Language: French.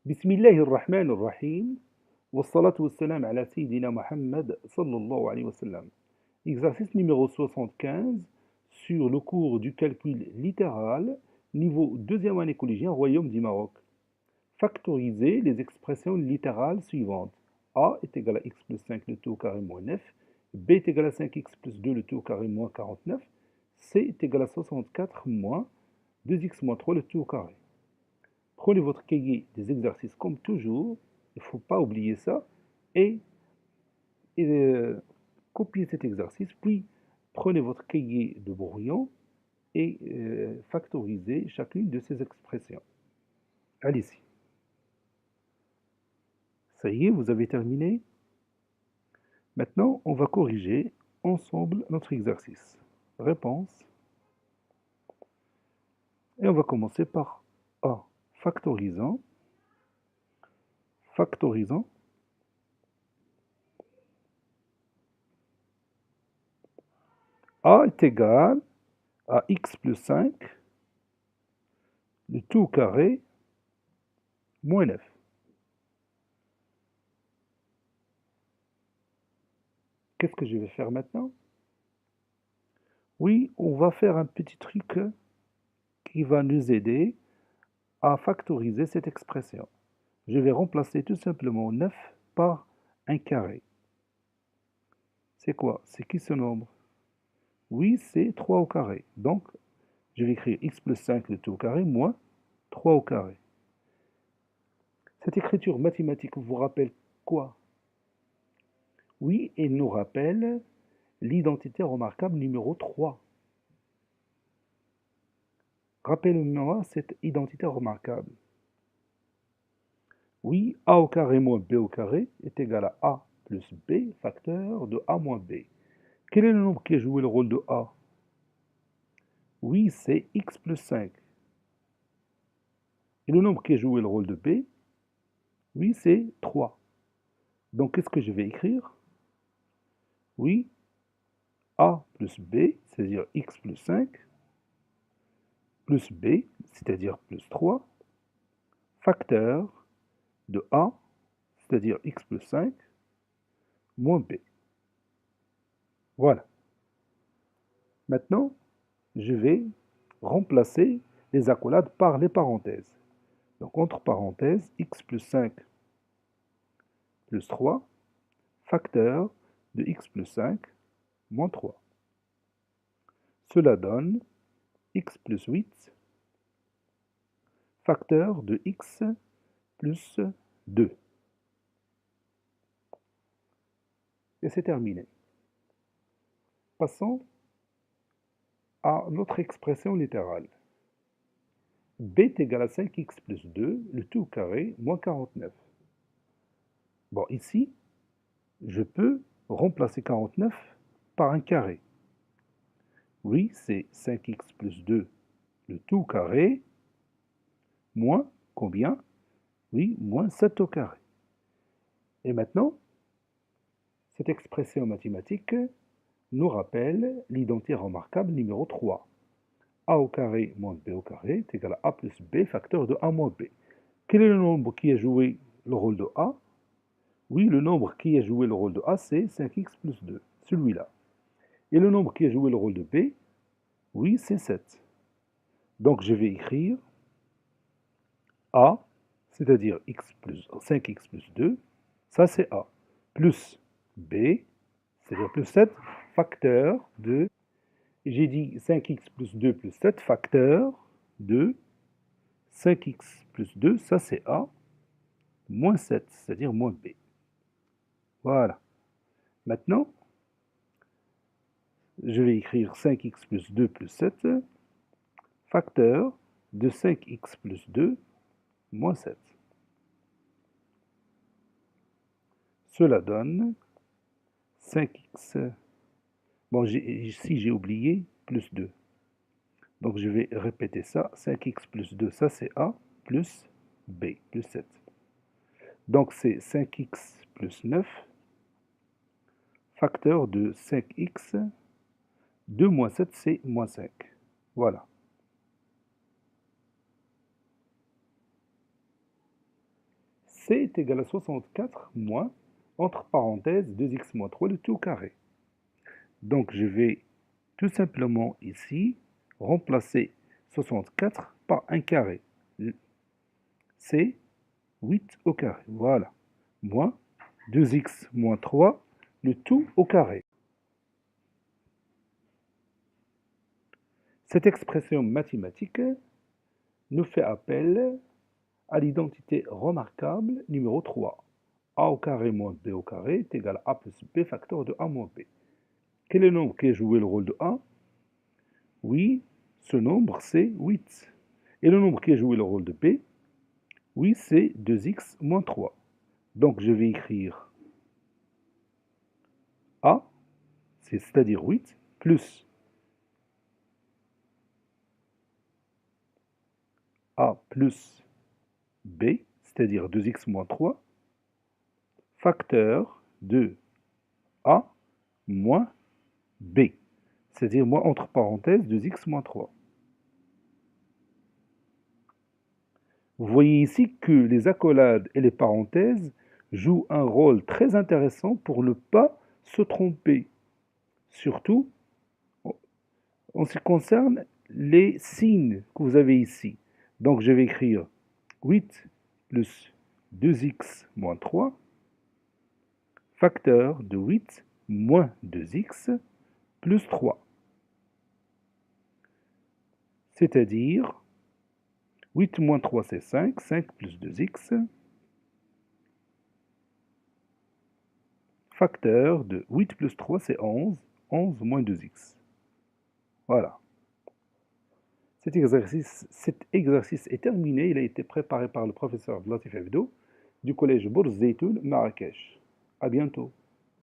بسم الله الرحمن الرحيم والصلاة والسلام على سيدنا Mohammed sallallahu alayhi wa sallam. Exercice numéro 75 sur le cours du calcul littéral, niveau deuxième année collégien, Royaume du Maroc. Factoriser les expressions littérales suivantes. A est égal à x plus 5 le tout au carré moins 9, B est égal à 5x plus 2 le tout au carré moins 49, C est égal à 64 moins 2x moins 3 le tout au carré. Prenez votre cahier des exercices comme toujours, il ne faut pas oublier ça, et copiez cet exercice, puis prenez votre cahier de brouillon et factorisez chacune de ces expressions. Allez-y. Ça y est, vous avez terminé. Maintenant, on va corriger ensemble notre exercice. Réponse. Et on va commencer par A. Factorisant. Factorisant. A est égal à x plus 5, le tout carré, moins 9. Qu'est-ce que je vais faire maintenant? Oui, on va faire un petit truc qui va nous aider à factoriser cette expression. Je vais remplacer tout simplement 9 par un carré. C'est quoi? C'est qui ce nombre? Oui, c'est 3 au carré. Donc, je vais écrire x plus 5 le tout au carré moins 3 au carré. Cette écriture mathématique vous rappelle quoi? Oui, elle nous rappelle l'identité remarquable numéro 3. Rappelez-moi cette identité remarquable. Oui, a au carré moins b au carré est égal à a plus b, facteur de a moins b. Quel est le nombre qui a joué le rôle de a? Oui, c'est x plus 5. Et le nombre qui a joué le rôle de b? Oui, c'est 3. Donc, qu'est-ce que je vais écrire? Oui, a plus b, c'est-à-dire x plus 5, plus b, c'est-à-dire plus 3, facteur de a, c'est-à-dire x plus 5, moins b. Voilà. Maintenant, je vais remplacer les accolades par les parenthèses. Donc, entre parenthèses, x plus 5 plus 3, facteur de x plus 5 moins 3. Cela donne x plus 8, facteur de x plus 2. Et c'est terminé. Passons à notre expression littérale. B est égal à 5x plus 2, le tout au carré, moins 49. Bon, ici, je peux remplacer 49 par un carré. Oui, c'est 5x plus 2, le tout au carré, moins combien? Oui, moins 7 au carré. Et maintenant, cette expression mathématique nous rappelle l'identité remarquable numéro 3. A au carré moins b au carré est égal à a plus b, facteur de a moins b. Quel est le nombre qui a joué le rôle de a? Oui, le nombre qui a joué le rôle de a, c'est 5x plus 2, celui-là. Et le nombre qui a joué le rôle de b? Oui, c'est 7. Donc, je vais écrire a, c'est-à-dire 5x plus 2, ça c'est a, plus b, c'est-à-dire plus 7, facteur de, j'ai dit 5x plus 2 plus 7, facteur de 5x plus 2, ça c'est a, moins 7, c'est-à-dire moins b. Voilà. Maintenant, je vais écrire 5x plus 2 plus 7, facteur de 5x plus 2 moins 7. Cela donne 5x, bon, ici j'ai oublié, plus 2. Donc je vais répéter ça, 5x plus 2, ça c'est A, plus B, plus 7. Donc c'est 5x plus 9, facteur de 5x, 2 moins 7 c'est moins 5. Voilà. C est égal à 64 moins, entre parenthèses, 2x moins 3, le tout au carré. Donc je vais tout simplement ici remplacer 64 par un carré. C'est 8 au carré. Voilà. Moins 2x moins 3, le tout au carré. Cette expression mathématique nous fait appel à l'identité remarquable numéro 3. A au carré moins B au carré est égal à A plus B facteur de A moins B. Quel est le nombre qui a joué le rôle de A? Oui, ce nombre c'est 8. Et le nombre qui a joué le rôle de B? Oui, c'est 2x moins 3. Donc je vais écrire A, c'est-à-dire 8, plus A plus B, c'est-à-dire 2x moins 3, facteur de A moins B, c'est-à-dire moins entre parenthèses 2x moins 3. Vous voyez ici que les accolades et les parenthèses jouent un rôle très intéressant pour ne pas se tromper, surtout en ce qui concerne les signes que vous avez ici. Donc je vais écrire 8 plus 2x moins 3, facteur de 8 moins 2x plus 3. C'est-à-dire 8 moins 3 c'est 5, 5 plus 2x, facteur de 8 plus 3 c'est 11, 11 moins 2x. Voilà. Cet exercice est terminé, il a été préparé par le professeur Latif Hebdo du collège Bourz Zeytoun, Marrakech. À bientôt.